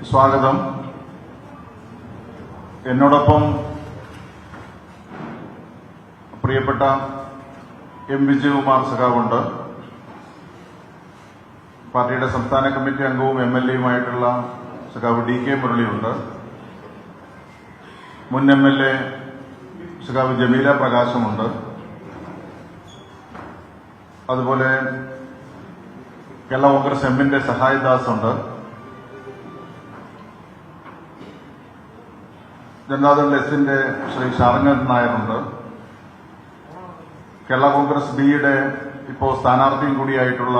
സ്വാഗതം. എന്നോടൊപ്പം പ്രിയപ്പെട്ട എം വിജയകുമാർ സഖാവുണ്ട്. പാർട്ടിയുടെ സംസ്ഥാന കമ്മിറ്റി അംഗവും MLA-യുമായിട്ടുള്ള സഖാവ് DK മുരളിയുണ്ട്. മുൻ MLA സഖാവ് ജമീല പ്രകാശമുണ്ട്. അതുപോലെ കേരള കോൺഗ്രസ് എമ്മിന്റെ സഹായദാസ് ഉണ്ട്. ജനതാദൾ എസിന്റെ ശ്രീ ഷാർങ്ങൻ നായരുണ്ട്. കേരള കോൺഗ്രസ് ബിയുടെ ഇപ്പോൾ സ്ഥാനാർത്ഥിയും കൂടിയായിട്ടുള്ള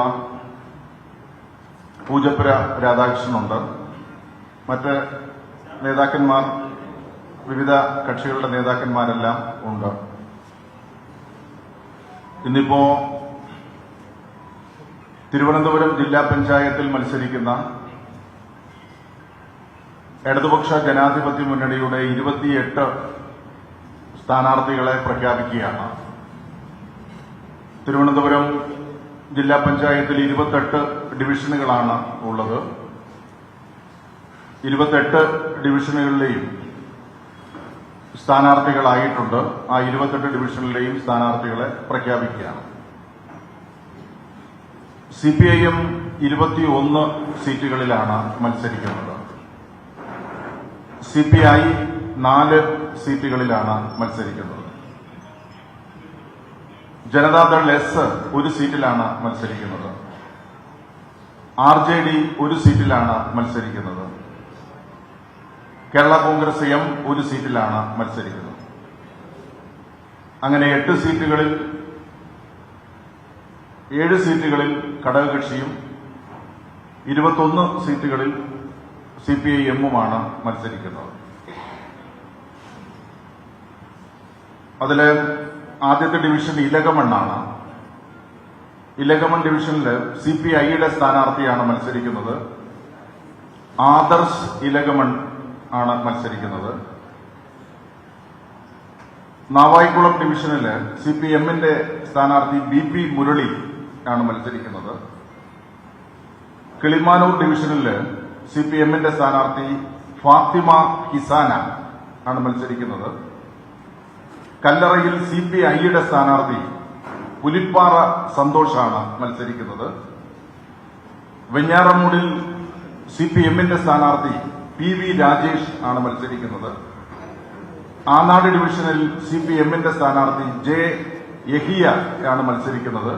പൂജപ്പുര രാധാകൃഷ്ണനുണ്ട്. മറ്റ് നേതാക്കന്മാർ, വിവിധ കക്ഷികളുടെ നേതാക്കന്മാരെല്ലാം ഉണ്ട്. ഇന്നിപ്പോ തിരുവനന്തപുരം ജില്ലാ പഞ്ചായത്തിൽ മത്സരിക്കുന്ന ഇടതുപക്ഷ ജനാധിപത്യ മുന്നണിയുടെ 28 സ്ഥാനാർത്ഥികളെ പ്രഖ്യാപിക്കുകയാണ്. തിരുവനന്തപുരം ജില്ലാ പഞ്ചായത്തിൽ 28 ഡിവിഷനുകളാണ് ഉള്ളത്. 28 ഡിവിഷനുകളിലെയും സ്ഥാനാർത്ഥികളായിട്ടുണ്ട്. ആ 28 ഡിവിഷനിലെയും സ്ഥാനാർത്ഥികളെ പ്രഖ്യാപിക്കുകയാണ്. CPIM 21 സീറ്റുകളിലാണ് മത്സരിക്കുന്നത്. CPI 4 സീറ്റുകളിലാണ് മത്സരിക്കുന്നത്. ജനതാദൾ എസ് 1 സീറ്റിലാണ് മത്സരിക്കുന്നത്. RJD 1 സീറ്റിലാണ് മത്സരിക്കുന്നത്. കേരള കോൺഗ്രസ് എം 1 സീറ്റിലാണ് മത്സരിക്കുന്നത്. അങ്ങനെ 8 സീറ്റുകളിൽ 7 സീറ്റുകളിൽ ഘടകകക്ഷിയും 21 സീറ്റുകളിൽ CPIM-ഉമാണ് മത്സരിക്കുന്നത്. അതിലെ ആദ്യത്തെ ഡിവിഷൻ ഇലകമണ്ണാണ്. ഇലകമൺ ഡിവിഷനിൽ CPI-യുടെ സ്ഥാനാർത്ഥിയാണ് മത്സരിക്കുന്നത്. ആദർശ് ഇലകമൺ ആണ് മത്സരിക്കുന്നത്. നാവായിക്കുളം ഡിവിഷനിൽ CPM-ന്റെ സ്ഥാനാർത്ഥി BP മുരളി ആണ് മത്സരിക്കുന്നത്. കിളിമാനൂർ ഡിവിഷനിൽ CPM-ന്റെ സ്ഥാനാർത്ഥി ഫാത്തിമ ഹിസാന ആണ് മത്സരിക്കുന്നത്. കല്ലറയിൽ CPI-യുടെ സ്ഥാനാർത്ഥി പുലിപ്പാറ സന്തോഷാണ് മത്സരിക്കുന്നത്. വെഞ്ഞാറമൂടിൽ CPM-ന്റെ സ്ഥാനാർത്ഥി PV രാജേഷ് ആണ് മത്സരിക്കുന്നത്. ആനാട് ഡിവിഷനിൽ CPM-ന്റെ സ്ഥാനാർത്ഥി J യഹിയ ആണ് മത്സരിക്കുന്നത്.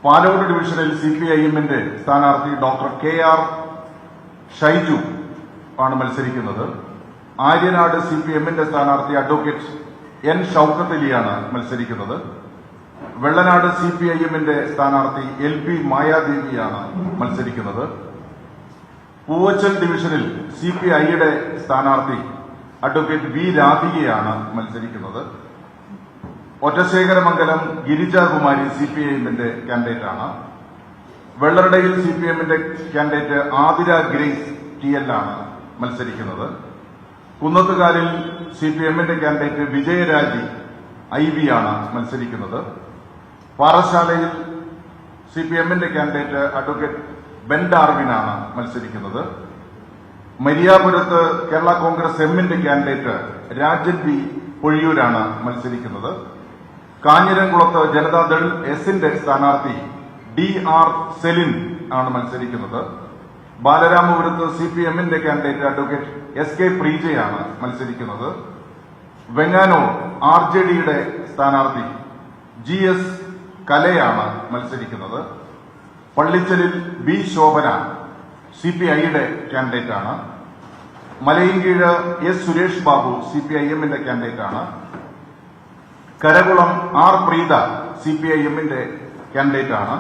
പാലോട് ഡിവിഷനിൽ CPIM-ന്റെ സ്ഥാനാർത്ഥി ഡോക്ടർ KR ഷൈജു ആണ് മത്സരിക്കുന്നത്. ആര്യനാട് CPM-ന്റെ സ്ഥാനാർത്ഥി അഡ്വക്കേറ്റ് N ഷൌക്കത്ത് അലിയാണ് മത്സരിക്കുന്നത്. വെള്ളനാട് CPIM-ന്റെ സ്ഥാനാർത്ഥി LP മായാദേവിയാണ് മത്സരിക്കുന്നത്. പൂവച്ചൽ ഡിവിഷനിൽ CPI-യുടെ സ്ഥാനാർത്ഥി അഡ്വക്കേറ്റ് V രാധികയാണ് മത്സരിക്കുന്നത്. ഒറ്റശേഖരമംഗലം ഗിരിജാകുമാരി CPIM-ന്റെ കാൻഡിഡേറ്റാണ്. വെള്ളറടയിൽ CPM-ന്റെ കാൻഡിഡേറ്റ് ആതിര ഗ്രേസ് TL ആണ് മത്സരിക്കുന്നത്. കുന്നത്തുകാലിൽ CPM-ന്റെ കാൻഡിഡേറ്റ് വിജയരാജി IV ആണ് മത്സരിക്കുന്നത്. പാറശാലയിൽ CPM-ന്റെ കാൻഡിഡേറ്റ് അഡ്വക്കേറ്റ് ബെൻ ഡാർവിനാണ് മത്സരിക്കുന്നത്. മരിയാപുരത്ത് കേരള കോൺഗ്രസ് എമ്മിന്റെ കാൻഡിഡേറ്റ് രാജൻ B പൊഴിയൂരാണ് മത്സരിക്കുന്നത്. കാഞ്ഞിരംകുളത്ത് ജനതാദൾ എസിന്റെ സ്ഥാനാർത്ഥി DR സെലിൻ ആണ് മത്സരിക്കുന്നത്. ബാലരാമപുരത്ത് CPM-ന്റെ കാൻഡിഡേറ്റ് അഡ്വക്കേറ്റ് SK പ്രീജയാണ് മത്സരിക്കുന്നത്. വെങ്ങാനൂർ RJD-യുടെ സ്ഥാനാർത്ഥി GS കലയാണ് മത്സരിക്കുന്നത്. പള്ളിച്ചലിൽ B ശോഭന CPI-യുടെ കാൻഡിഡേറ്റാണ്. മലയൻകീഴ് S സുരേഷ് ബാബു CPIM-ന്റെ കാൻഡിഡേറ്റാണ്. കരകുളം R പ്രീത CPIM-ന്റെ കാൻഡിഡേറ്റാണ്.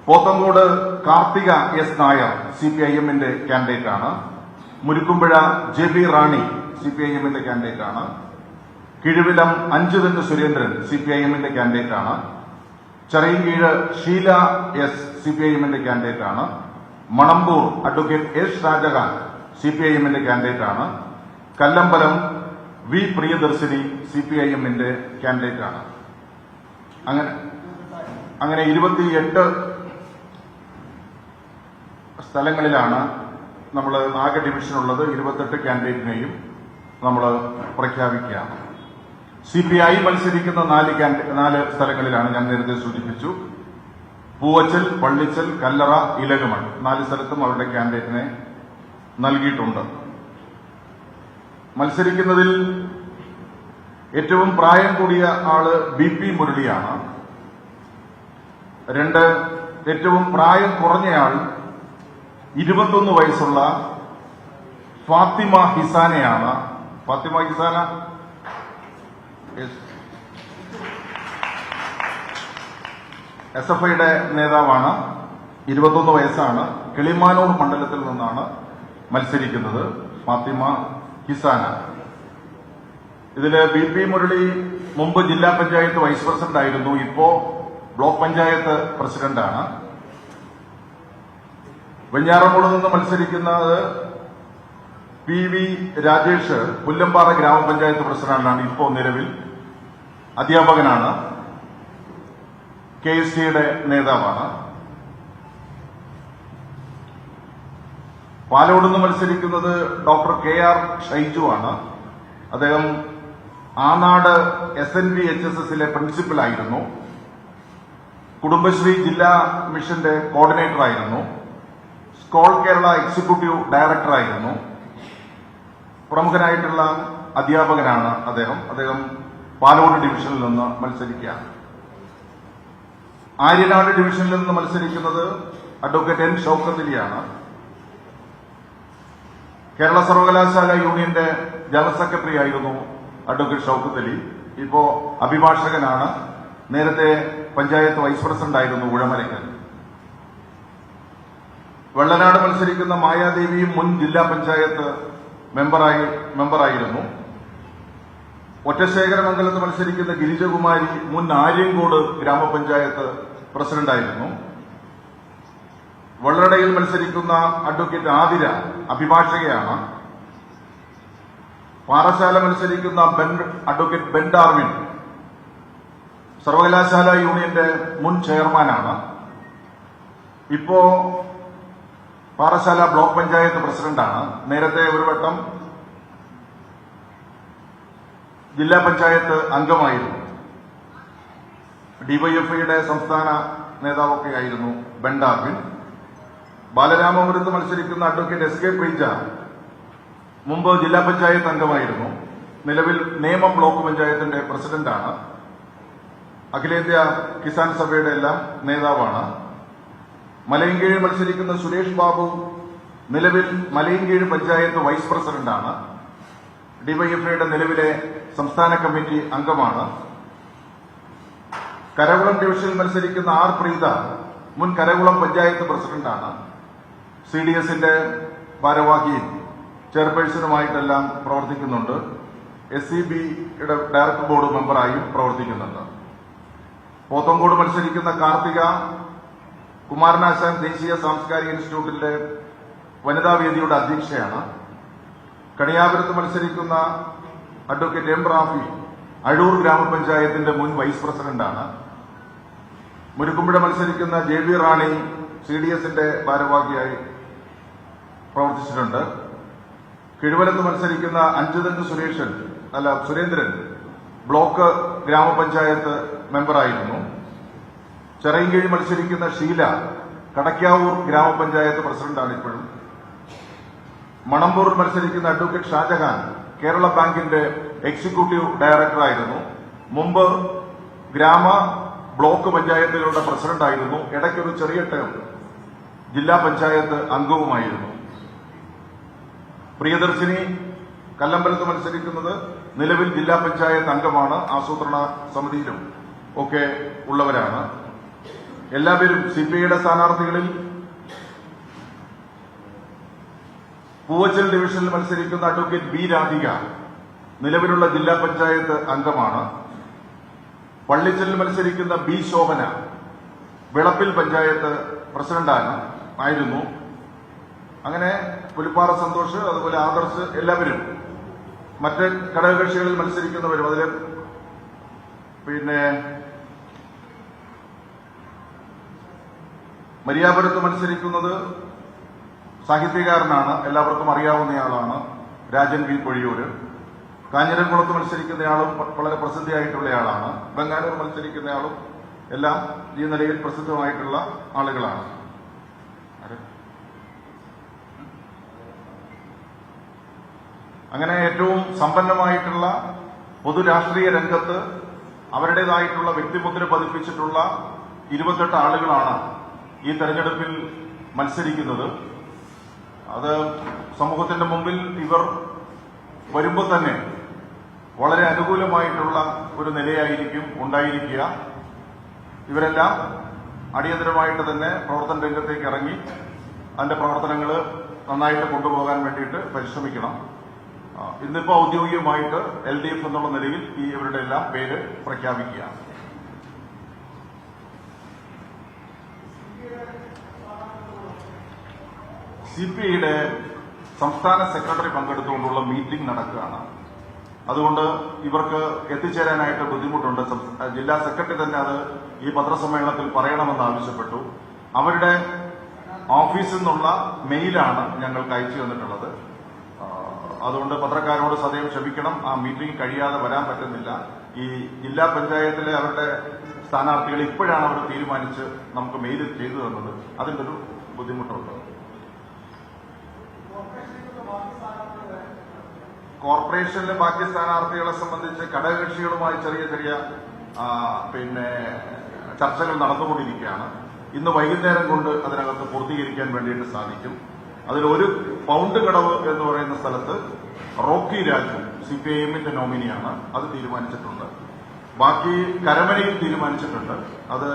പോത്തങ്കോട് കാർത്തിക S നായർ CPIM-ന്റെ കാൻഡിഡേറ്റാണ്. മുരുക്കുമ്പുഴ JB റാണി CPIM-ന്റെ കാൻഡിഡേറ്റാണ്. കിഴുവിലം അഞ്ചുതണ്ട് സുരേന്ദ്രൻ CPIM-ന്റെ കാൻഡിഡേറ്റാണ്. ചെറിയൻകീഴ് ഷീല S CPIM-ന്റെ കാൻഡിഡേറ്റാണ്. മണമ്പൂർ അഡ്വക്കേറ്റ് S ഷാജഹാൻ CPIM-ന്റെ കാൻഡിഡേറ്റാണ്. കല്ലമ്പലം V പ്രിയദർശിനി CPIM-ന്റെ കാൻഡിഡേറ്റാണ്. അങ്ങനെ 28 സ്ഥലങ്ങളിലാണ് നമ്മൾ ആകെ ഡിവിഷനുള്ളത്. 28 കാൻഡിഡേറ്റിനെയും നമ്മൾ പ്രഖ്യാപിക്കുകയാണ്. CPI മത്സരിക്കുന്ന 4 സ്ഥലങ്ങളിലാണ് ഞാൻ നേരത്തെ സൂചിപ്പിച്ചു. പൂവച്ചൽ, പള്ളിച്ചൽ, കല്ലറ, ഇലകമൺ 4 സ്ഥലത്തും അവരുടെ കാൻഡിഡേറ്റിനെ നൽകിയിട്ടുണ്ട്. മത്സരിക്കുന്നതിൽ ഏറ്റവും പ്രായം കൂടിയ ആള് BP മുരളിയാണ്. 2 ഏറ്റവും പ്രായം കുറഞ്ഞയാൾ 21 വയസ്സുള്ള ഫാത്തിമ ഹിസാനയാണ്. ഫാത്തിമ ഹിസാന SFIയുടെ നേതാവാണ്. 21 വയസ്സാണ്. കിളിമാനൂർ മണ്ഡലത്തിൽ നിന്നാണ് മത്സരിക്കുന്നത് ഫാത്തിമ ഹിസാന. ഇതില് BP മുരളി മുമ്പ് ജില്ലാ പഞ്ചായത്ത് വൈസ് പ്രസിഡന്റ് ആയിരുന്നു. ഇപ്പോ ബ്ലോക്ക് പഞ്ചായത്ത് പ്രസിഡന്റാണ്. വെഞ്ഞാറമൂട് നിന്ന് മത്സരിക്കുന്നത് PV രാജേഷ് പുല്ലമ്പാറ ഗ്രാമപഞ്ചായത്ത് പ്രസിഡന്റാണ്. ഇപ്പോ നിലവിൽ അധ്യാപകനാണ്. KSCയുടെ നേതാവാണ്. പാലോട് നിന്ന് മത്സരിക്കുന്നത് ഡോക്ടർ KR ഷൈജു ആണ്. അദ്ദേഹം ആനാട് SNVHSSലെ പ്രിൻസിപ്പലായിരുന്നു. കുടുംബശ്രീ ജില്ലാ മിഷന്റെ കോർഡിനേറ്ററായിരുന്നു. സ്കോൾ കേരള എക്സിക്യൂട്ടീവ് ഡയറക്ടറായിരുന്നു. പ്രമുഖനായിട്ടുള്ള അധ്യാപകനാണ് അദ്ദേഹം പാലോട് ഡിവിഷനിൽ നിന്ന് മത്സരിക്കുകയാണ്. ആര്യനാട് ഡിവിഷനിൽ നിന്ന് മത്സരിക്കുന്നത് അഡ്വക്കേറ്റ് N ഷൌക്കത്ത് അലിയാണ്. കേരള സർവകലാശാല യൂണിയന്റെ ജനറൽ സെക്രട്ടറി ആയിരുന്നു അഡ്വക്കേറ്റ് ഷൌക്കത്ത് അലി. ഇപ്പോ അഭിഭാഷകനാണ്. നേരത്തെ പഞ്ചായത്ത് വൈസ് പ്രസിഡന്റ് ആയിരുന്നു ഉഴമരക്കൽ. വെള്ളനാട് മത്സരിക്കുന്ന മായാദേവിയും മുൻ ജില്ലാ പഞ്ചായത്ത് മെമ്പറായിരുന്നു. ഒറ്റശേഖരമംഗലത്ത് മത്സരിക്കുന്ന ഗിരിജകുമാരി മുൻ ആര്യങ്കോട് ഗ്രാമപഞ്ചായത്ത് പ്രസിഡന്റായിരുന്നു. വള്ളടയിൽ മത്സരിക്കുന്ന അഡ്വക്കേറ്റ് ആതിര അഭിഭാഷകയാണ്. പാറശാല മത്സരിക്കുന്ന അഡ്വക്കേറ്റ് ബെൻ ഡാർവിൻ സർവകലാശാല യൂണിയന്റെ മുൻ ചെയർമാനാണ്. ഇപ്പോ പാറശാല ബ്ലോക്ക് പഞ്ചായത്ത് പ്രസിഡന്റാണ്. നേരത്തെ ഒരു വട്ടം ജില്ലാ പഞ്ചായത്ത് അംഗമായിരുന്നു. DYFIയുടെ സംസ്ഥാന നേതാവൊക്കെ ആയിരുന്നു ബെൻ ഡാർവിൻ. ബാലരാമപുരത്ത് മത്സരിക്കുന്ന അഡ്വക്കേറ്റ് SK പ്രീജ മുമ്പ് ജില്ലാ പഞ്ചായത്ത് അംഗമായിരുന്നു. നിലവിൽ നേമം ബ്ലോക്ക് പഞ്ചായത്തിന്റെ പ്രസിഡന്റാണ്. അഖിലേന്ത്യാ കിസാൻ സഭയുടെ എല്ലാം നേതാവാണ്. മലയൻകീഴ് മത്സരിക്കുന്ന സുരേഷ് ബാബു നിലവിൽ മലയൻകീഴ് പഞ്ചായത്ത് വൈസ് പ്രസിഡന്റാണ്. DYFIയുടെ നിലവിലെ സംസ്ഥാന കമ്മിറ്റി അംഗമാണ്. കരകുളം ഡിവിഷനിൽ മത്സരിക്കുന്ന R പ്രീത മുൻ കരകുളം പഞ്ചായത്ത് പ്രസിഡന്റാണ്. CDSന്റെ ഭാരവാഹിയും ചെയർപേഴ്സണുമായിട്ടെല്ലാം പ്രവർത്തിക്കുന്നുണ്ട്. SCBയുടെ ഡയറക്ടർ ബോർഡ് മെമ്പറായും പ്രവർത്തിക്കുന്നുണ്ട്. പോത്തങ്കോട് മത്സരിക്കുന്ന കാർത്തിക കുമാരനാശാൻ ദേശീയ സാംസ്കാരിക ഇൻസ്റ്റിറ്റ്യൂട്ടിന്റെ വനിതാവേദിയുടെ അധ്യക്ഷയാണ്. കണിയാപുരത്ത് മത്സരിക്കുന്ന അഡ്വക്കേറ്റ് M റാഫി അഴൂർ ഗ്രാമപഞ്ചായത്തിന്റെ മുൻ വൈസ് പ്രസിഡന്റാണ്. മുരുക്കുമ്പുഴ മത്സരിക്കുന്ന JB റാണി CDSന്റെ ഭാരവാഹിയായി പ്രവർത്തിച്ചിട്ടുണ്ട്. കിഴുവലത്ത് മത്സരിക്കുന്ന അഞ്ചുതണ്ട് സുരേന്ദ്രൻ ബ്ലോക്ക് ഗ്രാമപഞ്ചായത്ത് മെമ്പറായിരുന്നു. ചെറയൻകീഴ് മത്സരിക്കുന്ന ഷീല കടക്കാവൂർ ഗ്രാമപഞ്ചായത്ത് പ്രസിഡന്റാണ് ഇപ്പോഴും. മണമ്പൂരിൽ മത്സരിക്കുന്ന അഡ്വക്കേറ്റ് ഷാജഹാൻ കേരള ബാങ്കിന്റെ എക്സിക്യൂട്ടീവ് ഡയറക്ടറായിരുന്നു. മുമ്പ് ബ്ലോക്ക് പഞ്ചായത്തുകളുടെ പ്രസിഡന്റായിരുന്നു. ഇടയ്ക്കൊരു ചെറിയ ടേം ജില്ലാ പഞ്ചായത്ത് അംഗവുമായിരുന്നു. പ്രിയദർശിനി കല്ലമ്പലത്ത് മത്സരിക്കുന്നത് നിലവിൽ ജില്ലാ പഞ്ചായത്ത് അംഗമാണ്. ആസൂത്രണ സമിതിയിലും ഒക്കെ ഉള്ളവരാണ്. എല്ലാവരും CPIയുടെ സ്ഥാനാർത്ഥികളിൽ പൂവച്ചൽ ഡിവിഷനിൽ മത്സരിക്കുന്ന അഡ്വക്കേറ്റ് B രാധിക നിലവിലുള്ള ജില്ലാ പഞ്ചായത്ത് അംഗമാണ്. പള്ളിച്ചലിൽ മത്സരിക്കുന്ന B ശോഭന വിളപ്പിൽ പഞ്ചായത്ത് പ്രസിഡന്റായിരുന്നു. അങ്ങനെ പുലിപ്പാറ സന്തോഷ്, അതുപോലെ ആദർശ്, എല്ലാവരും മറ്റ് ഘടകകക്ഷികളിൽ മത്സരിക്കുന്നവരും അതിൽ മരിയാപുരത്ത് മത്സരിക്കുന്നത് സാഹിത്യകാരനാണ്, എല്ലാവർക്കും അറിയാവുന്നയാളാണ് രാജൻ വി പൊഴിയൂര്. കാഞ്ഞിരംകുളത്ത് മത്സരിക്കുന്നയാളും വളരെ പ്രസിദ്ധിയായിട്ടുള്ളയാളാണ്. ബംഗാളൂർ മത്സരിക്കുന്നയാളും എല്ലാം ഈ നിലയിൽ പ്രസിദ്ധമായിട്ടുള്ള ആളുകളാണ്. അങ്ങനെ ഏറ്റവും സമ്പന്നമായിട്ടുള്ള പൊതുരാഷ്ട്രീയ രംഗത്ത് അവരുടേതായിട്ടുള്ള വ്യക്തിമുദ്ര പതിപ്പിച്ചിട്ടുള്ള 28 ആളുകളാണ് ഈ തെരഞ്ഞെടുപ്പിൽ മത്സരിക്കുന്നത്. അത് സമൂഹത്തിന്റെ മുമ്പിൽ ഇവർ വരുമ്പോൾ തന്നെ വളരെ അനുകൂലമായിട്ടുള്ള ഒരു നിലയായിരിക്കും ഉണ്ടായിരിക്കുക. ഇവരെല്ലാം അടിയന്തരമായിട്ട് തന്നെ പ്രവർത്തന രംഗത്തേക്ക് ഇറങ്ങി അതിന്റെ പ്രവർത്തനങ്ങൾ നന്നായിട്ട് കൊണ്ടുപോകാൻ വേണ്ടിയിട്ട് പരിശ്രമിക്കണം. ഇന്നിപ്പോ ഔദ്യോഗികമായിട്ട് LDF എന്നുള്ള നിലയിൽ ഇവരുടെ എല്ലാം പേര് പ്രഖ്യാപിക്കുകയാണ്. CPIയുടെ സംസ്ഥാന സെക്രട്ടറി പങ്കെടുത്തുകൊണ്ടുള്ള മീറ്റിംഗ് നടക്കുകയാണ്. അതുകൊണ്ട് ഇവർക്ക് എത്തിച്ചേരാനായിട്ട് ബുദ്ധിമുട്ടുണ്ട്. ജില്ലാ സെക്രട്ടറി തന്നെ അത് ഈ പത്രസമ്മേളനത്തിൽ പറയണമെന്ന് ആവശ്യപ്പെട്ടു. അവരുടെ ഓഫീസിൽ നിന്നുള്ള മെയിലാണ് ഞങ്ങൾക്ക് അയച്ചു തന്നിട്ടുള്ളത്. അതുകൊണ്ട് പത്രക്കാരോട് സദയം ക്ഷമിക്കണം, ആ മീറ്റിംഗ് കഴിയാതെ വരാൻ പറ്റുന്നില്ല. ഈ ജില്ലാ പഞ്ചായത്തിലെ അവരുടെ സ്ഥാനാർത്ഥികൾ ഇപ്പോഴാണ് അവർ തീരുമാനിച്ച് നമുക്ക് മെയിൽ ചെയ്തു തന്നത്. അതിൻ്റെ ഒരു ബുദ്ധിമുട്ടുണ്ട്. കോർപ്പറേഷനിലെ ബാക്കി സ്ഥാനാർത്ഥികളെ സംബന്ധിച്ച് ഘടകകക്ഷികളുമായി ചെറിയ ചർച്ചകൾ നടന്നുകൊണ്ടിരിക്കുകയാണ്. ഇന്ന് വൈകുന്നേരം കൊണ്ട് അതിനകത്ത് പൂർത്തീകരിക്കാൻ വേണ്ടിയിട്ട് സാധിക്കും. അതിലൊരു പൗണ്ട് കടവ് എന്ന് പറയുന്ന സ്ഥലത്ത് റോക്കി രാജു CPIMന്റെ നോമിനിയാണ്, അത് തീരുമാനിച്ചിട്ടുണ്ട്. ബാക്കി കരമനയിൽ തീരുമാനിച്ചിട്ടുണ്ട്, അത്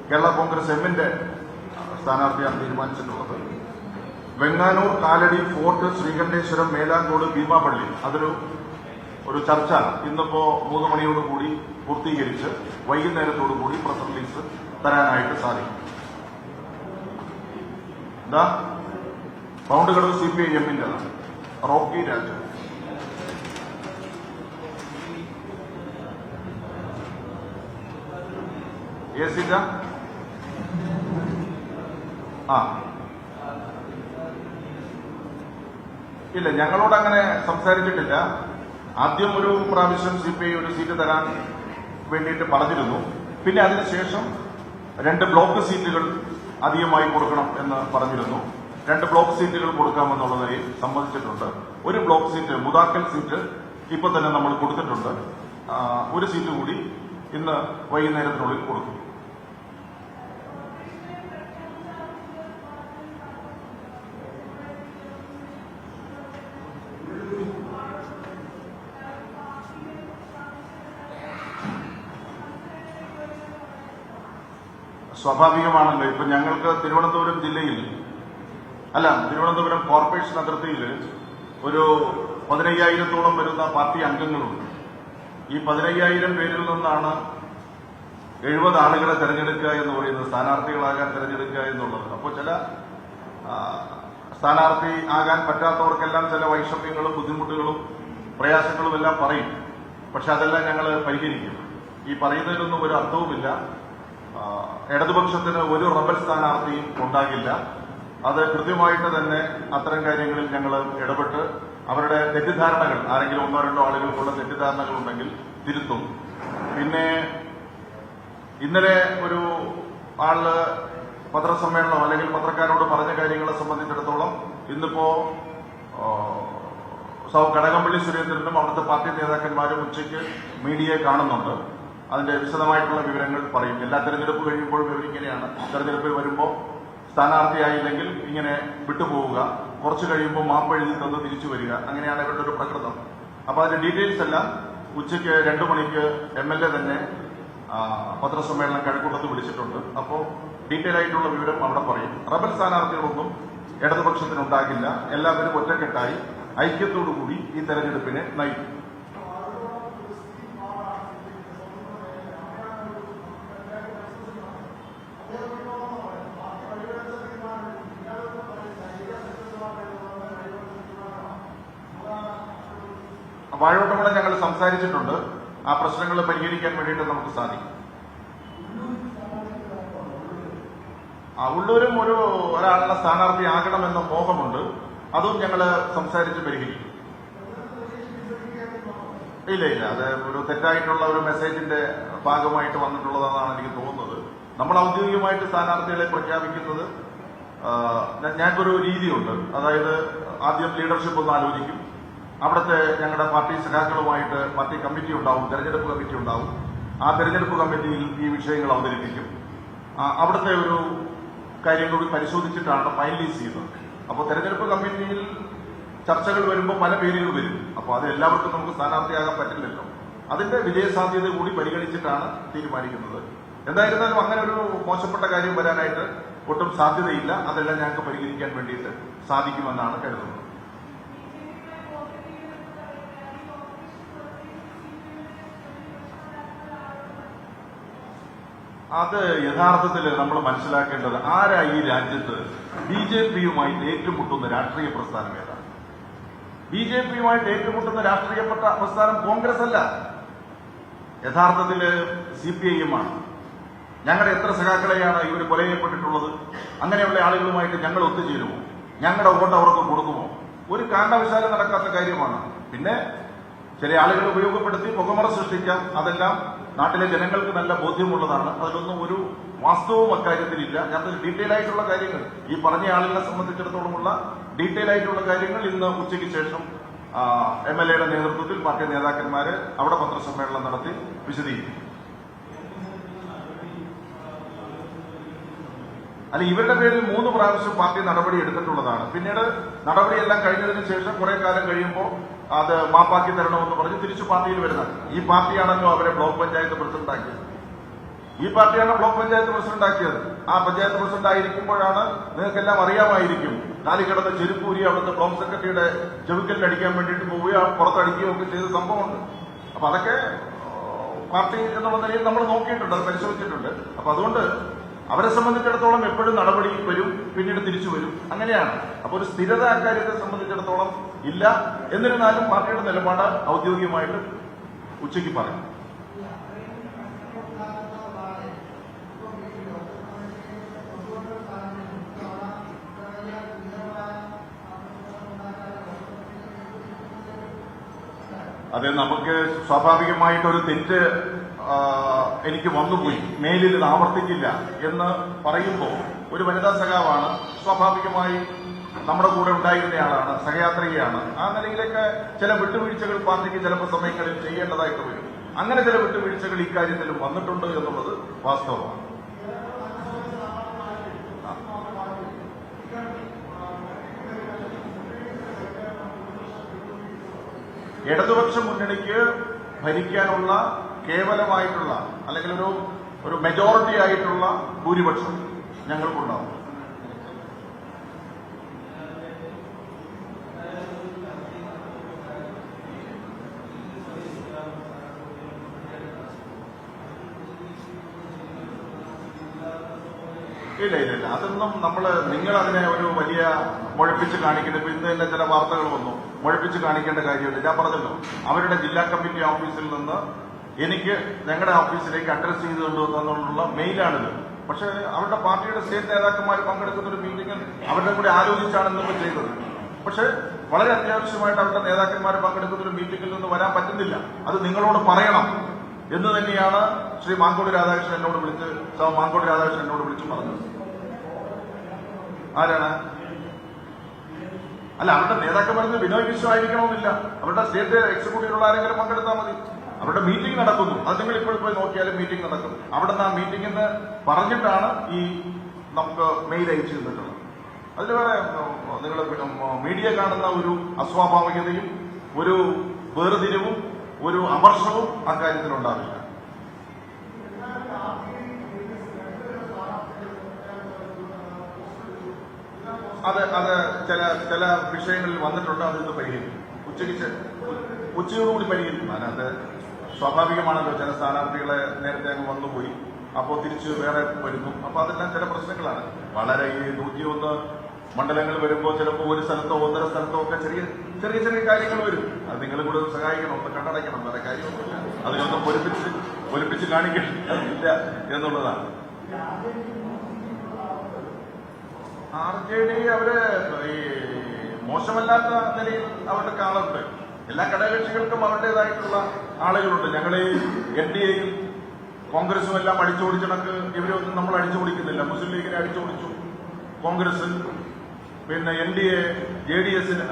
കേരള കോൺഗ്രസ് എമ്മിന്റെ സ്ഥാനാർത്ഥിയാണ് തീരുമാനിച്ചിട്ടുള്ളത്. വെങ്ങാനൂർ, കാലടി, ഫോർട്ട്, ശ്രീകണ്ഠേശ്വരം, മേലാങ്കോട്, ഭീമാപള്ളി ഒരു ചർച്ച ഇന്നിപ്പോ 3 മണിയോടുകൂടി പൂർത്തീകരിച്ച് വൈകുന്നേരത്തോടുകൂടി പ്രസ് റിലീസ് തരാനായിട്ട് സാധിക്കും. എന്താ പൗണ്ട് കടവ് CPIMന്റേതാണ്. റോക്കി രാജു സീറ്റ ഇല്ല, ഞങ്ങളോട് അങ്ങനെ സംസാരിച്ചിട്ടില്ല. ആദ്യം ഒരു പ്രാവശ്യം CPI ഒരു സീറ്റ് തരാൻ വേണ്ടിയിട്ട് പറഞ്ഞിരുന്നു. പിന്നെ അതിനുശേഷം 2 ബ്ലോക്ക് സീറ്റുകൾ അധികമായി കൊടുക്കണം എന്ന് പറഞ്ഞിരുന്നു. 2 ബ്ലോക്ക് സീറ്റുകൾ കൊടുക്കാമെന്നുള്ളതിൽ സമ്മതിച്ചിട്ടുണ്ട്. ഒരു ബ്ലോക്ക് സീറ്റ്, മുതാക്കൽ സീറ്റ് ഇപ്പൊ തന്നെ നമ്മൾ കൊടുത്തിട്ടുണ്ട്. ഒരു സീറ്റ് കൂടി ഇന്ന് വൈകുന്നേരത്തിനുള്ളിൽ കൊടുക്കും. സ്വാഭാവികമാണല്ലോ. ഇപ്പൊ ഞങ്ങൾക്ക് തിരുവനന്തപുരം ജില്ലയിൽ തിരുവനന്തപുരം കോർപ്പറേഷൻ അതിർത്തിയിൽ ഒരു 15,000-ഓളം വരുന്ന പാർട്ടി അംഗങ്ങളുണ്ട്. ഈ 15,000 പേരിൽ നിന്നാണ് 70 ആളുകളെ തെരഞ്ഞെടുക്കുക എന്ന് പറയുന്നത്, സ്ഥാനാർത്ഥികളാകാൻ തെരഞ്ഞെടുക്കുക എന്നുള്ളത്. അപ്പോൾ ചില സ്ഥാനാർത്ഥി ആകാൻ പറ്റാത്തവർക്കെല്ലാം ചില വൈഷമ്യങ്ങളും ബുദ്ധിമുട്ടുകളും പ്രയാസങ്ങളും എല്ലാം പറയും. പക്ഷെ അതെല്ലാം ഞങ്ങൾ പരിഹരിക്കും. ഈ പറയുന്നതിലൊന്നും ഒരു അർത്ഥവുമില്ല. ഇടതുപക്ഷത്തിന് ഒരു റബൽ സ്ഥാനാർത്ഥിയും ഉണ്ടാകില്ല. അത് കൃത്യമായിട്ട് തന്നെ അത്തരം കാര്യങ്ങളിൽ ഞങ്ങൾ ഇടപെട്ട് അവരുടെ തെറ്റിദ്ധാരണകൾ, ആരെങ്കിലും 1-2 ആളുകൾക്കുള്ള തെറ്റിദ്ധാരണകൾ ഉണ്ടെങ്കിൽ തിരുത്തും. പിന്നെ ഇന്നലെ ഒരു ആള് പത്രസമ്മേളനം അല്ലെങ്കിൽ പത്രക്കാരോട് പറഞ്ഞ കാര്യങ്ങളെ സംബന്ധിച്ചിടത്തോളം ഇന്നിപ്പോ കടകംപള്ളി സുരേന്ദ്രനും അവിടുത്തെ പാർട്ടി നേതാക്കന്മാരും ഉച്ചയ്ക്ക് മീഡിയയെ കാണുന്നുണ്ട്. അതിന്റെ വിശദമായിട്ടുള്ള വിവരങ്ങൾ പറയും. എല്ലാ തെരഞ്ഞെടുപ്പ് കഴിയുമ്പോഴും ഇവരിങ്ങനെയാണ്. തെരഞ്ഞെടുപ്പിൽ വരുമ്പോൾ സ്ഥാനാർത്ഥിയായില്ലെങ്കിൽ ഇങ്ങനെ വിട്ടുപോവുക, കുറച്ച് കഴിയുമ്പോൾ മാപ്പെഴുതി തന്ന് തിരിച്ചു വരിക, അങ്ങനെയാണ് ഇവരുടെ ഒരു പ്രകൃതം. അപ്പൊ അതിന്റെ ഡീറ്റെയിൽസ് എല്ലാം ഉച്ചയ്ക്ക് 2 മണിക്ക് MLA തന്നെ പത്രസമ്മേളനം കഴക്കൂട്ടത്ത് വിളിച്ചിട്ടുണ്ട്. അപ്പോൾ ഡീറ്റെയിൽ ആയിട്ടുള്ള വിവരം അവിടെ പറയും. റബൽ സ്ഥാനാർത്ഥികളൊന്നും ഇടതുപക്ഷത്തിനുണ്ടാകില്ല. എല്ലാവരും ഒറ്റക്കെട്ടായി ഐക്യത്തോടുകൂടി ഈ തെരഞ്ഞെടുപ്പിനെ നയിക്കും. വാഴവട്ടം ഞങ്ങൾ സംസാരിച്ചിട്ടുണ്ട്. ആ പ്രശ്നങ്ങൾ പരിഹരിക്കാൻ വേണ്ടിയിട്ട് നമുക്ക് സാധിക്കും. ഉള്ളൂരും ഒരാളുടെ സ്ഥാനാർത്ഥിയാകണമെന്ന മോഹമുണ്ട്. അതും ഞങ്ങൾ സംസാരിച്ച് പരിഹരിക്കും. ഇല്ല, അത് ഒരു തെറ്റായിട്ടുള്ള ഒരു മെസ്സേജിന്റെ ഭാഗമായിട്ട് വന്നിട്ടുള്ളതാണെന്നാണ് എനിക്ക് തോന്നുന്നത്. നമ്മൾ ഔദ്യോഗികമായിട്ട് സ്ഥാനാർത്ഥികളെ പ്രഖ്യാപിക്കുന്നത് ഞങ്ങൾക്കൊരു രീതിയുണ്ട്. അതായത് ആദ്യം ലീഡർഷിപ്പ് ഒന്ന് ആലോചിക്കും. അവിടുത്തെ ഞങ്ങളുടെ പാർട്ടി സഖാക്കളുമായിട്ട് പാർട്ടി കമ്മിറ്റി ഉണ്ടാവും, തെരഞ്ഞെടുപ്പ് കമ്മിറ്റി ഉണ്ടാവും. ആ തെരഞ്ഞെടുപ്പ് കമ്മിറ്റിയിൽ ഈ വിഷയങ്ങൾ അവതരിപ്പിക്കും. അവിടുത്തെ ഒരു കാര്യം കൂടി പരിശോധിച്ചിട്ടാണ് ഫൈനലൈസ് ചെയ്യുന്നത്. അപ്പോൾ തെരഞ്ഞെടുപ്പ് കമ്മിറ്റിയിൽ ചർച്ചകൾ വരുമ്പോൾ പല പേരുകൾ വരും. അപ്പോൾ അത് എല്ലാവർക്കും നമുക്ക് സ്ഥാനാർത്ഥിയാകാൻ പറ്റില്ലല്ലോ. അതിന്റെ വിജയസാധ്യത കൂടി പരിഗണിച്ചിട്ടാണ് തീരുമാനിക്കുന്നത്. എന്തായിരുന്നാലും അങ്ങനെ ഒരു മോശപ്പെട്ട കാര്യം വരാനായിട്ട് ഒട്ടും സാധ്യതയില്ല. അതെല്ലാം ഞങ്ങൾക്ക് പരിഹരിക്കാൻ വേണ്ടിയിട്ട് സാധിക്കുമെന്നാണ് കരുതുന്നത്. അത് യഥാർത്ഥത്തിൽ നമ്മൾ മനസ്സിലാക്കേണ്ടത് ആരാ ഈ രാജ്യത്ത് BJPയുമായിട്ട് ഏറ്റുമുട്ടുന്ന രാഷ്ട്രീയ പ്രസ്ഥാനം ഏതാണ്? BJPയുമായിട്ട് ഏറ്റുമുട്ടുന്ന രാഷ്ട്രീയ പ്രസ്ഥാനം കോൺഗ്രസ് അല്ല, യഥാർത്ഥത്തിൽ CPIM ആണ്. ഞങ്ങളുടെ എത്ര സഖാക്കളെയാണ് ഇവർ കൊല ചെയ്യപ്പെട്ടിട്ടുള്ളത്? അങ്ങനെയുള്ള ആളുകളുമായിട്ട് ഞങ്ങൾ ഒത്തുചേരുമോ? ഞങ്ങളുടെ വോട്ട് അവർക്ക് കൊടുക്കുമോ? ഒരു കാരണവശാലും നടക്കാത്ത കാര്യമാണ്. പിന്നെ ചില ആളുകൾ ഉപയോഗപ്പെടുത്തി പുകമറ സൃഷ്ടിക്കാം. അതെല്ലാം നാട്ടിലെ ജനങ്ങൾക്ക് നല്ല ബോധ്യമുള്ളതാണ്. അതിലൊന്നും ഒരു വാസ്തവവും അക്കാര്യത്തിലില്ല. ഞങ്ങൾ ഡീറ്റെയിൽ ആയിട്ടുള്ള കാര്യങ്ങൾ ഈ പറഞ്ഞ ആളുകളെ സംബന്ധിച്ചിടത്തോളമുള്ള ഡീറ്റെയിൽ ആയിട്ടുള്ള കാര്യങ്ങൾ ഇന്ന് ഉച്ചയ്ക്ക് ശേഷം MLAയുടെ നേതൃത്വത്തിൽ പാർട്ടി നേതാക്കന്മാര് അവിടെ പത്രസമ്മേളനം നടത്തി വിശദീകരിക്കും. അല്ല, ഇവരുടെ പേരിൽ 3 പ്രാവശ്യം പാർട്ടി നടപടി എടുത്തിട്ടുള്ളതാണ്. പിന്നീട് നടപടിയെല്ലാം കഴിഞ്ഞതിന് ശേഷം കുറെ കാലം കഴിയുമ്പോൾ അത് മാപ്പാക്കി തരണമെന്ന് പറഞ്ഞ് തിരിച്ചു പാർട്ടിയിൽ വരുന്നത്. ഈ പാർട്ടിയാണല്ലോ അവരെ ബ്ലോക്ക് പഞ്ചായത്ത് പ്രസിഡന്റ് ആക്കിയത്. ഈ പാർട്ടിയാണ് ബ്ലോക്ക് പഞ്ചായത്ത് പ്രസിഡന്റ് ആക്കിയത്. ആ പഞ്ചായത്ത് പ്രസിഡന്റ് ആയിരിക്കുമ്പോഴാണ് നിങ്ങൾക്കെല്ലാം അറിയാമായിരിക്കും, കാലിക്കിടന്ന് ചെരുപ്പൂരി അവിടുത്തെ ബ്ലോക്ക് സെക്രട്ടറിയുടെ ചെവിക്കലിൽ അടിക്കാൻ വേണ്ടിയിട്ട് പോവുകയോ പുറത്തടിക്കുകയോ ഒക്കെ ചെയ്ത സംഭവമുണ്ട്. അപ്പൊ അതൊക്കെ പാർട്ടി എന്നുള്ള നിലയിൽ നമ്മൾ നോക്കിയിട്ടുണ്ട്, അത് പരിശോധിച്ചിട്ടുണ്ട്. അപ്പൊ അതുകൊണ്ട് അവരെ സംബന്ധിച്ചിടത്തോളം എപ്പോഴും നടപടി വരും, പിന്നീട് തിരിച്ചു വരും, അങ്ങനെയാണ്. അപ്പൊ ഒരു സ്ഥിരത അക്കാര്യത്തെ സംബന്ധിച്ചിടത്തോളം ഇല്ല. എന്നിരുന്നാലും പാർട്ടിയുടെ നിലപാട് ഔദ്യോഗികമായിട്ട് ഉച്ചയ്ക്ക് പറയും. അത് നമുക്ക് സ്വാഭാവികമായിട്ടൊരു തെറ്റ് എനിക്ക് വന്നുപോയി, മേലിൽ ഇത് ആവർത്തിക്കില്ല എന്ന് പറയുമ്പോൾ ഒരു വനിതാ സഖാവാണ്, സ്വാഭാവികമായി നമ്മുടെ കൂടെ ഉണ്ടായിരുന്നയാളാണ്, സഹയാത്രികയാണ്. ആ നിലയിലേക്ക് ചില വിട്ടുവീഴ്ചകൾ പാർട്ടിക്ക് ചിലപ്പോൾ സമയങ്ങളിൽ ചെയ്യേണ്ടതായിട്ട് വരും. അങ്ങനെ ചില വിട്ടുവീഴ്ചകൾ ഇക്കാര്യത്തിലും വന്നിട്ടുണ്ട് എന്നുള്ളത് വാസ്തവമാണ്. ഇടതുപക്ഷ മുന്നണിക്ക് ഭരിക്കാനുള്ള കേവലമായിട്ടുള്ള അല്ലെങ്കിൽ ഒരു മെജോറിറ്റി ആയിട്ടുള്ള ഭൂരിപക്ഷം ഞങ്ങൾക്കുണ്ടാവും. ഇല്ല, അതൊന്നും നിങ്ങൾ അതിനെ ഒരു വലിയ മുഴപ്പിച്ച് കാണിക്കേണ്ട. ഇപ്പൊ ഇന്ന് തന്നെ ചില വാർത്തകൾ വന്നു, മുഴപ്പിച്ച് കാണിക്കേണ്ട കാര്യമില്ല. ഞാൻ പറഞ്ഞല്ലോ, അവരുടെ ജില്ലാ കമ്മിറ്റി ഓഫീസിൽ നിന്ന് എനിക്ക് ഞങ്ങളുടെ ഓഫീസിലേക്ക് അഡ്രസ് ചെയ്തുകൊണ്ട് തന്നുള്ള മെയിലാണിത്. പക്ഷെ അവരുടെ പാർട്ടിയുടെ സ്റ്റേറ്റ് നേതാക്കന്മാർ പങ്കെടുക്കുന്ന ഒരു മീറ്റിംഗിൽ അവരുടെ കൂടെ ആലോചിച്ചാണ് ഇന്നിപ്പോൾ ചെയ്തത്. പക്ഷെ വളരെ അത്യാവശ്യമായിട്ട് അവരുടെ നേതാക്കന്മാർ പങ്കെടുക്കുന്ന ഒരു മീറ്റിംഗിൽ നിന്ന് വരാൻ പറ്റുന്നില്ല. അത് നിങ്ങളോട് പറയണം എന്ന് തന്നെയാണ് ശ്രീ മാങ്കോട് രാധാകൃഷ്ണൻ എന്നോട് വിളിച്ച് പറഞ്ഞത്. ആരാണ്? അല്ല, അവരുടെ നേതാക്കന്മാർക്ക് ബിനോയ് വിശ്വം ആയിരിക്കണമെന്നില്ല. അവരുടെ സ്റ്റേറ്റ് എക്സിക്യൂട്ടീവിലുള്ള ആരെങ്കിലും പങ്കെടുത്താൽ മതി. അവരുടെ മീറ്റിംഗ് നടക്കുന്നു, അത് നിങ്ങൾ ഇപ്പോൾ പോയി നോക്കിയാലും മീറ്റിംഗ് നടക്കും. അവിടെ നിന്ന് ആ മീറ്റിംഗിന്ന് പറഞ്ഞിട്ടാണ് ഈ നമുക്ക് മെയിൽ അയച്ചു തന്നിട്ടുള്ളത്. അതിൽ വേറെ നിങ്ങൾ മീഡിയ കാണുന്ന ഒരു അസ്വാഭാവികതയും ഒരു വേർതിരിവും ഒരു അമർഷവും അക്കാര്യത്തിലുണ്ടാവില്ല. അത് ചില വിഷയങ്ങളിൽ വന്നിട്ടുണ്ട്. അതിന്ന് പരിഹരിക്കും. ഉച്ചയോടുകൂടി പരിഹരിക്കും. അതിനകത്ത് സ്വാഭാവികമാണല്ലോ, ചില സ്ഥാനാർത്ഥികളെ നേരത്തെ അങ്ങ് വന്നുപോയി, അപ്പോൾ തിരിച്ച് വേറെ വരുന്നു. അപ്പൊ അതെല്ലാം ചില പ്രശ്നങ്ങളാണ്. വളരെ ഈ 101 മണ്ഡലങ്ങൾ വരുമ്പോൾ ചിലപ്പോൾ ഒരു സ്ഥലത്തോ 1.5 സ്ഥലത്തോ ഒക്കെ ചെറിയ കാര്യങ്ങൾ വരും. അത് നിങ്ങൾ കൂടെ സഹായിക്കണം, ഒന്ന് കണ്ടടയ്ക്കണം. വേറെ കാര്യമൊന്നുമില്ല. അതിനൊന്നും പൊലിപ്പിച്ച് കാണിക്കില്ല എന്നുള്ളതാണ്. RJD അവര് ഈ മോശമല്ലാത്ത നിലയിൽ അവരുടെ ആളുണ്ട്. എല്ലാ ഘടകകക്ഷികൾക്കും അവരുടേതായിട്ടുള്ള ആളുകളുണ്ട്. ഞങ്ങൾ ഈ NDAയിൽ കോൺഗ്രസും എല്ലാം അടിച്ചോടിച്ചണക്ക് ഇവരൊന്നും നമ്മൾ അടിച്ചോടിക്കുന്നില്ല. മുസ്ലിം ലീഗിനെ അടിച്ചോടിച്ചു, കോൺഗ്രസ്, പിന്നെ NDA JDSന്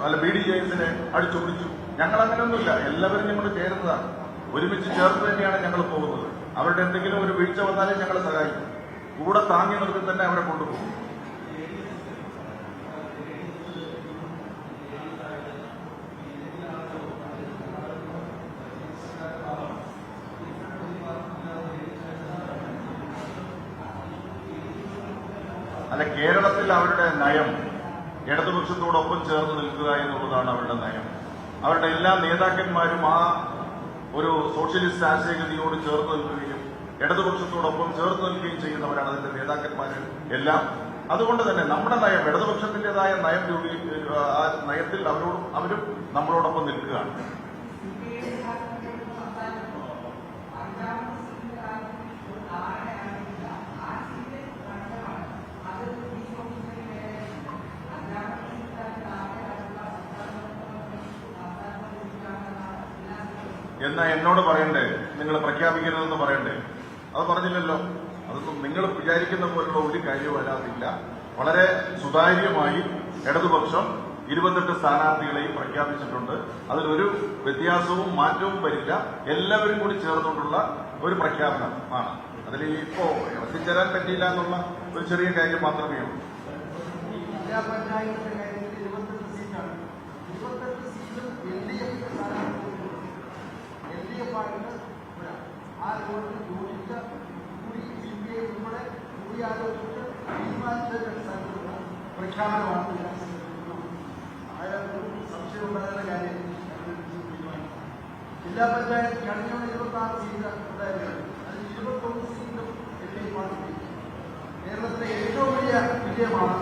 അല്ല BDJSനെ അടിച്ചോടിച്ചു. ഞങ്ങൾ അങ്ങനെയൊന്നുമില്ല. എല്ലാവരും ഞങ്ങൾ ചേരുന്നതാണ്. ഒരുമിച്ച് ചേർത്ത് തന്നെയാണ് ഞങ്ങൾ പോകുന്നത്. അവരുടെ എന്തെങ്കിലും ഒരു വീഴ്ച വന്നാലും ഞങ്ങളെ സഹായിക്കും. കൂടെ താങ്ങി നിർത്തി തന്നെ അവരെ കൊണ്ടുപോകും. അല്ല, കേരളത്തിൽ അവരുടെ നയം ഇടതുപക്ഷത്തോടൊപ്പം ചേർന്ന് നിൽക്കുക എന്നുള്ളതാണ് അവരുടെ നയം. അവരുടെ എല്ലാ നേതാക്കന്മാരും ആ ഒരു സോഷ്യലിസ്റ്റ് ആശയഗതിയോട് ചേർന്ന് നിൽക്കുകയും ഇടതുപക്ഷത്തോടൊപ്പം ചേർന്ന് നിൽക്കുകയും ചെയ്യുന്നവരാണ് അതിന്റെ നേതാക്കന്മാർ എല്ലാം. അതുകൊണ്ട് തന്നെ നമ്മുടെ നയം, ഇടതുപക്ഷത്തിന്റേതായ നയം ആ നയത്തിൽ അവരും നമ്മളോടൊപ്പം നിൽക്കുകയാണ്. എന്നാ എന്നോട് പറയണ്ടേ, നിങ്ങൾ പ്രഖ്യാപിക്കരുതെന്ന് പറയണ്ടേ? അത് പറഞ്ഞില്ലല്ലോ. അതൊന്നും നിങ്ങൾ വിചാരിക്കുന്ന പോലുള്ള ഒരു കാര്യവും അതിനകത്തില്ല. വളരെ സുതാര്യമായി ഇടതുപക്ഷം 28 സ്ഥാനാർത്ഥികളെയും പ്രഖ്യാപിച്ചിട്ടുണ്ട്. അതിലൊരു വ്യത്യാസവും മാറ്റവും വരില്ല. എല്ലാവരും കൂടി ചേർന്നുകൊണ്ടുള്ള ഒരു പ്രഖ്യാപനം ആണ്. അതിൽ ഇപ്പോ എത്തിച്ചേരാൻ പറ്റിയില്ല എന്നുള്ള ഒരു ചെറിയ കാര്യം മാത്രമേ ഉള്ളൂ. ജില്ലാ പഞ്ചായത്തിന്റെ കാര്യത്തിൽ 28 സീറ്റാണ്. 28 സീറ്റും LDF ആയിട്ട് ആ രോഡിൽ യോജിച്ച കൂടി CPI ഉൾപ്പെടെ കൂടിയാലോചിച്ച് തീരുമാനിച്ചതിന്റെ അടിസ്ഥാനത്തിലുള്ള പ്രഖ്യാപനമാണ്. ആരും സംശയമുണ്ടാകുന്ന കാര്യം ജില്ലാ പഞ്ചായത്ത് കഴിഞ്ഞ 26 സീറ്റ് ഉണ്ടായിരുന്നു. അതിൽ 21 സീറ്റും LDF ആണ്. കേരളത്തിലെ ഏറ്റവും വലിയ വിജയമാണ്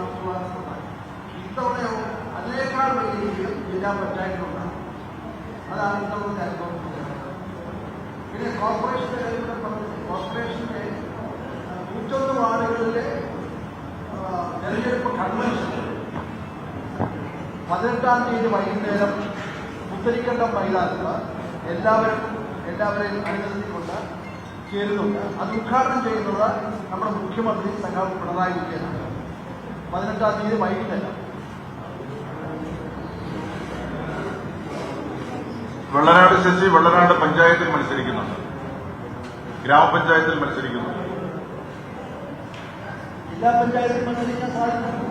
ഇത്തവണയോ അതിനേക്കാൾ വലിയ വിജയം ജില്ലാ പഞ്ചായത്തിനുണ്ടാകും. അതാണ് ഇത്തവണത്തെ അനുഭവം. പിന്നെ കോർപ്പറേഷന്റെ കാര്യങ്ങൾ പറഞ്ഞു. കോർപ്പറേഷന്റെ 101 വാർഡുകളിലെ തെരഞ്ഞെടുപ്പ് കൺവെൻഷൻ 18-ാം തീയതി വൈകുന്നേരം പുത്തരിക്കണ്ടം മൈതാനത്ത് എല്ലാവരെയും അനുസരിച്ചുകൊണ്ട് ചേരുന്നുണ്ട്. അത് ഉദ്ഘാടനം ചെയ്യുന്നത് നമ്മുടെ മുഖ്യമന്ത്രി സഖാവ് പിണറായി വിജയനാണ്. 18-ാം തീയതി വൈകിട്ടല്ല. വെള്ളനാട് ശശി വെള്ളനാട് പഞ്ചായത്തിൽ മത്സരിക്കുന്നുണ്ട്, ഗ്രാമപഞ്ചായത്തിൽ മത്സരിക്കുന്നുണ്ട്. ജില്ലാ പഞ്ചായത്തിൽ മത്സരിക്കാൻ സാധിക്കുന്നു.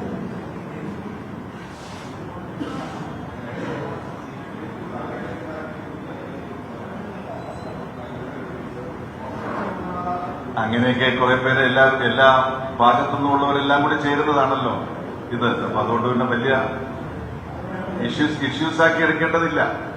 അങ്ങനെയൊക്കെ കുറെ പേര് എല്ലാ ഭാഗത്തുനിന്നുള്ളവരെല്ലാം കൂടി ചേരുന്നതാണല്ലോ ഇത്. അപ്പൊ അതുകൊണ്ട് പിന്നെ വലിയ ഇഷ്യൂസ് ആക്കി എടുക്കേണ്ടതില്ല.